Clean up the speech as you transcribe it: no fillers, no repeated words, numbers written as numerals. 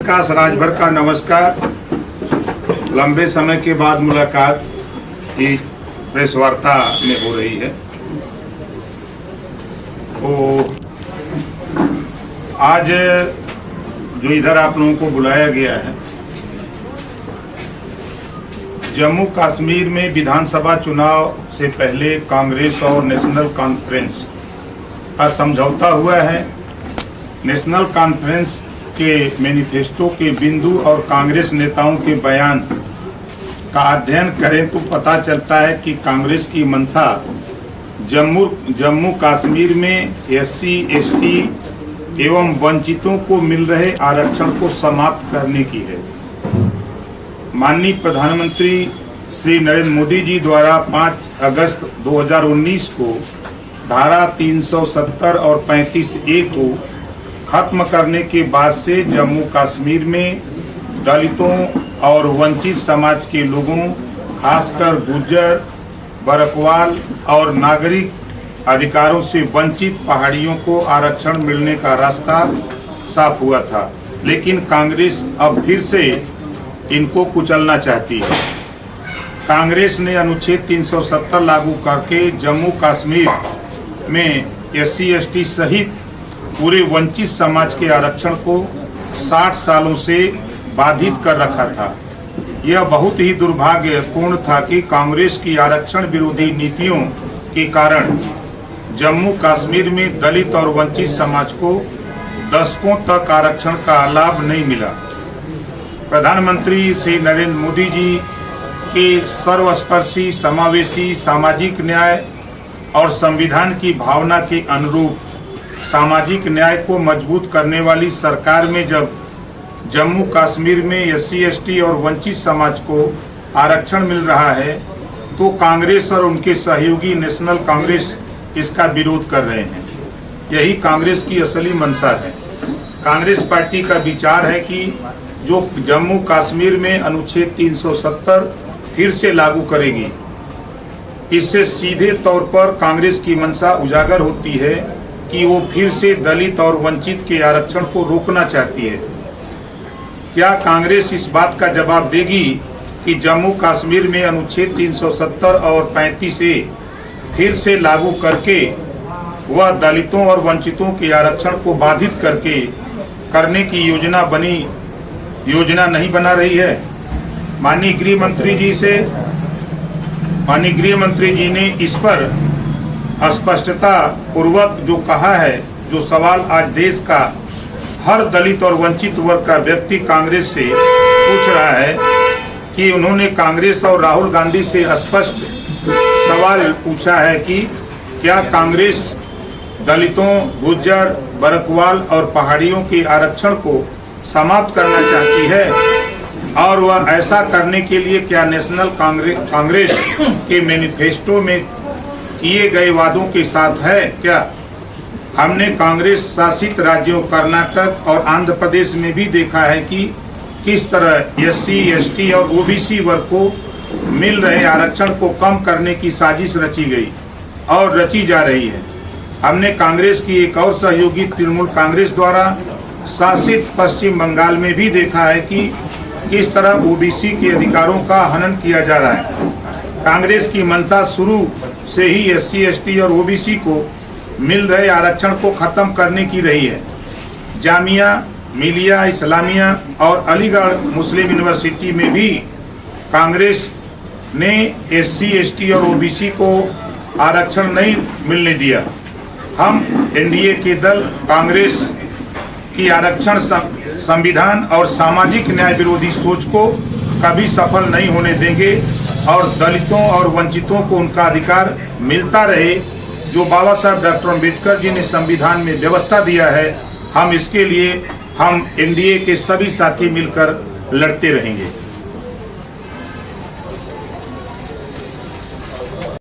विकास राजभर का नमस्कार। लंबे समय के बाद मुलाकात एक प्रेस वार्ता में हो रही है। तो आज जो इधर आप लोगों को बुलाया गया है, जम्मू कश्मीर में विधानसभा चुनाव से पहले कांग्रेस और नेशनल कॉन्फ्रेंस का समझौता हुआ है। नेशनल कॉन्फ्रेंस के मैनिफेस्टो के बिंदु और कांग्रेस नेताओं के बयान का अध्ययन करें तो पता चलता है कि कांग्रेस की मंशा जम्मू कश्मीर में SC, ST एवं वंचितों को मिल रहे आरक्षण को समाप्त करने की है। माननीय प्रधानमंत्री श्री नरेंद्र मोदी जी द्वारा 5 अगस्त 2019 को धारा 370 और 35A को खत्म करने के बाद से जम्मू कश्मीर में दलितों और वंचित समाज के लोगों, खासकर गुर्जर, बरकवाल और नागरिक अधिकारों से वंचित पहाड़ियों को आरक्षण मिलने का रास्ता साफ हुआ था। लेकिन कांग्रेस अब फिर से इनको कुचलना चाहती है। कांग्रेस ने अनुच्छेद 370 लागू करके जम्मू कश्मीर में SC, ST सहित पूरे वंचित समाज के आरक्षण को 60 सालों से बाधित कर रखा था। यह बहुत ही दुर्भाग्यपूर्ण था कि कांग्रेस की आरक्षण विरोधी नीतियों के कारण जम्मू कश्मीर में दलित और वंचित समाज को दशकों तक आरक्षण का लाभ नहीं मिला। प्रधानमंत्री श्री नरेंद्र मोदी जी के सर्वस्पर्शी, समावेशी, सामाजिक न्याय और संविधान की भावना के अनुरूप सामाजिक न्याय को मजबूत करने वाली सरकार में जब जम्मू कश्मीर में SC, ST और वंचित समाज को आरक्षण मिल रहा है तो कांग्रेस और उनके सहयोगी नेशनल कांग्रेस इसका विरोध कर रहे हैं। यही कांग्रेस की असली मंशा है। कांग्रेस पार्टी का विचार है कि जो जम्मू कश्मीर में अनुच्छेद 370 फिर से लागू करेगी, इससे सीधे तौर पर कांग्रेस की मंशा उजागर होती है कि वो फिर से दलित और वंचित के आरक्षण को रोकना चाहती है। क्या कांग्रेस इस बात का जवाब देगी कि जम्मू कश्मीर में अनुच्छेद 370 और 35A फिर से लागू करके वह दलितों और वंचितों के आरक्षण को बाधित करने की योजना नहीं बना रही है? माननीय गृह मंत्री जी ने इस पर स्पष्टता पूर्वक जो कहा है, जो सवाल आज देश का हर दलित और वंचित वर्ग का व्यक्ति कांग्रेस से पूछ रहा है कि उन्होंने कांग्रेस और राहुल गांधी से स्पष्ट सवाल पूछा है कि क्या कांग्रेस दलितों, गुर्जर, बरकवाल और पहाड़ियों के आरक्षण को समाप्त करना चाहती है और वह ऐसा करने के लिए क्या नेशनल कांग्रेस के मैनिफेस्टो में किए गए वादों के साथ है? क्या हमने कांग्रेस शासित राज्यों कर्नाटक और आंध्र प्रदेश में भी देखा है कि किस तरह SC, ST और OBC वर्ग को मिल रहे आरक्षण को कम करने की साजिश रची गई और रची जा रही है। हमने कांग्रेस की एक और सहयोगी तृणमूल कांग्रेस द्वारा शासित पश्चिम बंगाल में भी देखा है कि किस तरह OBC के अधिकारों का हनन किया जा रहा है। कांग्रेस की मंशा शुरू से ही SC, ST और OBC को मिल रहे आरक्षण को खत्म करने की रही है। जामिया मिलिया इस्लामिया और अलीगढ़ मुस्लिम यूनिवर्सिटी में भी कांग्रेस ने SC, ST और OBC को आरक्षण नहीं मिलने दिया। हम NDA के दल कांग्रेस की आरक्षण, संविधान और सामाजिक न्याय विरोधी सोच को कभी सफल नहीं होने देंगे और दलितों और वंचितों को उनका अधिकार मिलता रहे जो बाबा साहब डॉक्टर अम्बेडकर जी ने संविधान में व्यवस्था दिया है। हम इसके लिए NDA के सभी साथी मिलकर लड़ते रहेंगे।